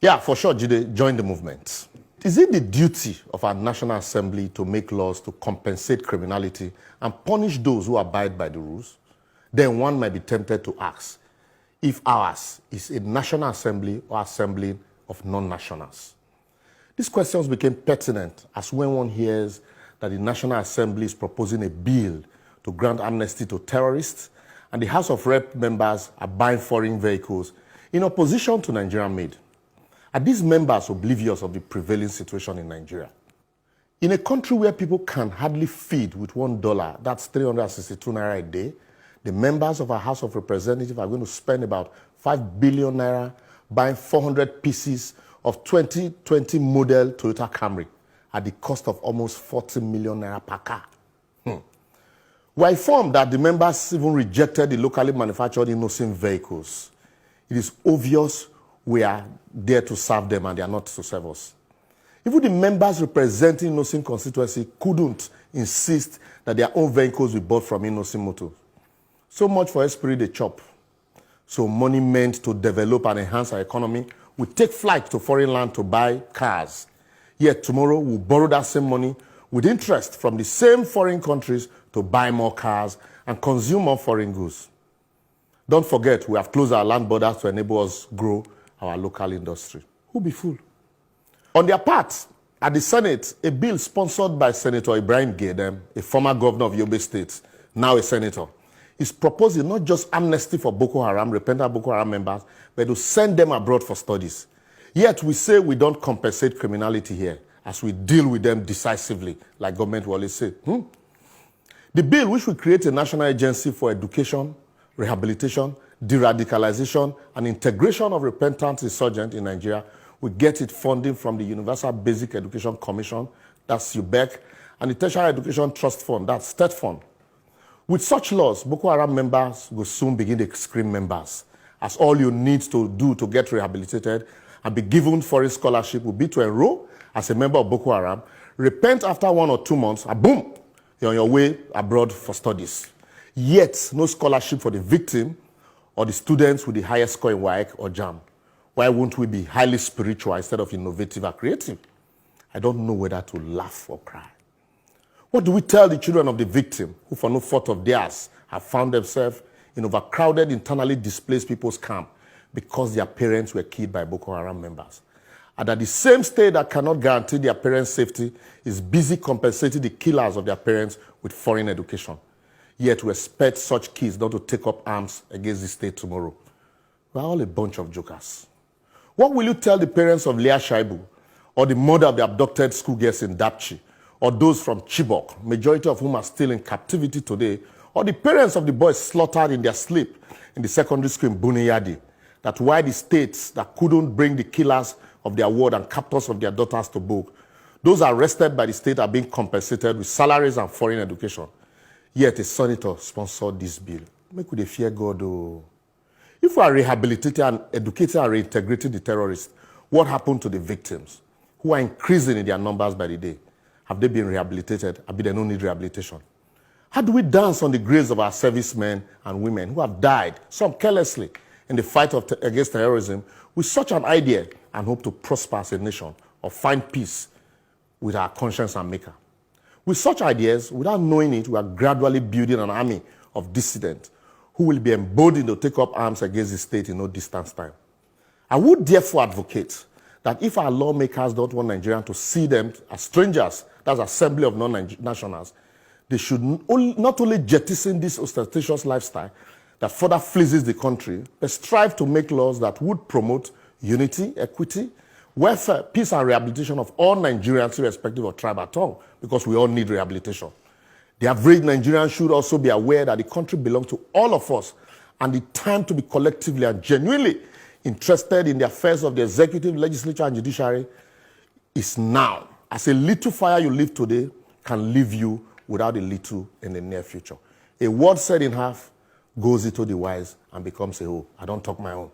Yeah, for sure, Jide, join the movement. Is it the duty of our National Assembly to make laws to compensate criminality and punish those who abide by the rules? Then one might be tempted to ask if ours is a National Assembly or assembly of non-nationals. These questions became pertinent as when one hears that the National Assembly is proposing a bill to grant amnesty to terrorists and the House of Rep members are buying foreign vehicles in opposition to Nigerian-made. Are these members oblivious of the prevailing situation in Nigeria? In a country where people can hardly feed with $1, that's 362 naira a day, the members of our House of Representatives are going to spend about 5 billion naira buying 400 pieces of 2020 model Toyota Camry at the cost of almost 40 million naira per car. We're informed that the members even rejected the locally manufactured innocent vehicles. It is obvious we are there to serve them and they are not to serve us. Even the members representing innocent constituency couldn't insist that their own vehicles be bought from innocent motors. So much for esprit de chop. So money meant to develop and enhance our economy will take flight to foreign land to buy cars. Yet tomorrow we'll borrow that same money with interest from the same foreign countries to buy more cars and consume more foreign goods. Don't forget, we have closed our land borders to enable us grow our local industry. Who be fool? On their part, at the Senate, a bill sponsored by Senator Ibrahim Gaidam, a former governor of Yobe State, now a senator, is proposing not just amnesty for Boko Haram, repentant Boko Haram members, but to send them abroad for studies. Yet we say we don't compensate criminality here, as we deal with them decisively, like government will always say. The bill, which will create a national agency for education, rehabilitation, de-radicalization, and integration of repentant insurgents in Nigeria, will get its funding from the Universal Basic Education Commission, that's UBEC, and the Tertiary Education Trust Fund, that's State Fund. With such laws, Boko Haram members will soon begin to scream members, as all you need to do to get rehabilitated and be given foreign scholarship will be to enroll as a member of Boko Haram, repent after 1 or 2 months, and boom, you're on your way abroad for studies. Yet, no scholarship for the victim or the students with the highest score in WAEC or JAM. Why won't we be highly spiritual instead of innovative or creative? I don't know whether to laugh or cry. What do we tell the children of the victim who for no fault of theirs have found themselves in overcrowded, internally displaced people's camp because their parents were killed by Boko Haram members? And that the same state that cannot guarantee their parents' safety is busy compensating the killers of their parents with foreign education. Yet we expect such kids not to take up arms against the state tomorrow. We're all a bunch of jokers. What will you tell the parents of Leah Shaibu, or the mother of the abducted schoolgirls in Dapchi, or those from Chibok, majority of whom are still in captivity today, or the parents of the boys slaughtered in their sleep in the secondary school in Buniyadi, that why the states that couldn't bring the killers of their ward and captors of their daughters to book, those arrested by the state are being compensated with salaries and foreign education. Yet a senator sponsored this bill. Make we fear God, oh. If we are rehabilitating and educating and reintegrating the terrorists, what happened to the victims who are increasing in their numbers by the day? Have they been rehabilitated? Have they don't need rehabilitation? How do we dance on the graves of our servicemen and women who have died, some carelessly, in the fight against terrorism with such an idea and hope to prosper as a nation or find peace with our conscience and maker? With such ideas, without knowing it, we are gradually building an army of dissidents who will be emboldened to take up arms against the state in no distant time. I would therefore advocate that if our lawmakers don't want Nigerians to see them as strangers, that's assembly of non-nationals, they should not only jettison this ostentatious lifestyle that further fleeces the country, but strive to make laws that would promote unity, equity, welfare, peace, and rehabilitation of all Nigerians, irrespective of tribe or tongue, because we all need rehabilitation. The average Nigerian should also be aware that the country belongs to all of us, and the time to be collectively and genuinely interested in the affairs of the executive, legislature, and judiciary is now. As a little fire you live today can leave you without a little in the near future. A word said in half goes into the wise and becomes a whole. I don't talk my own.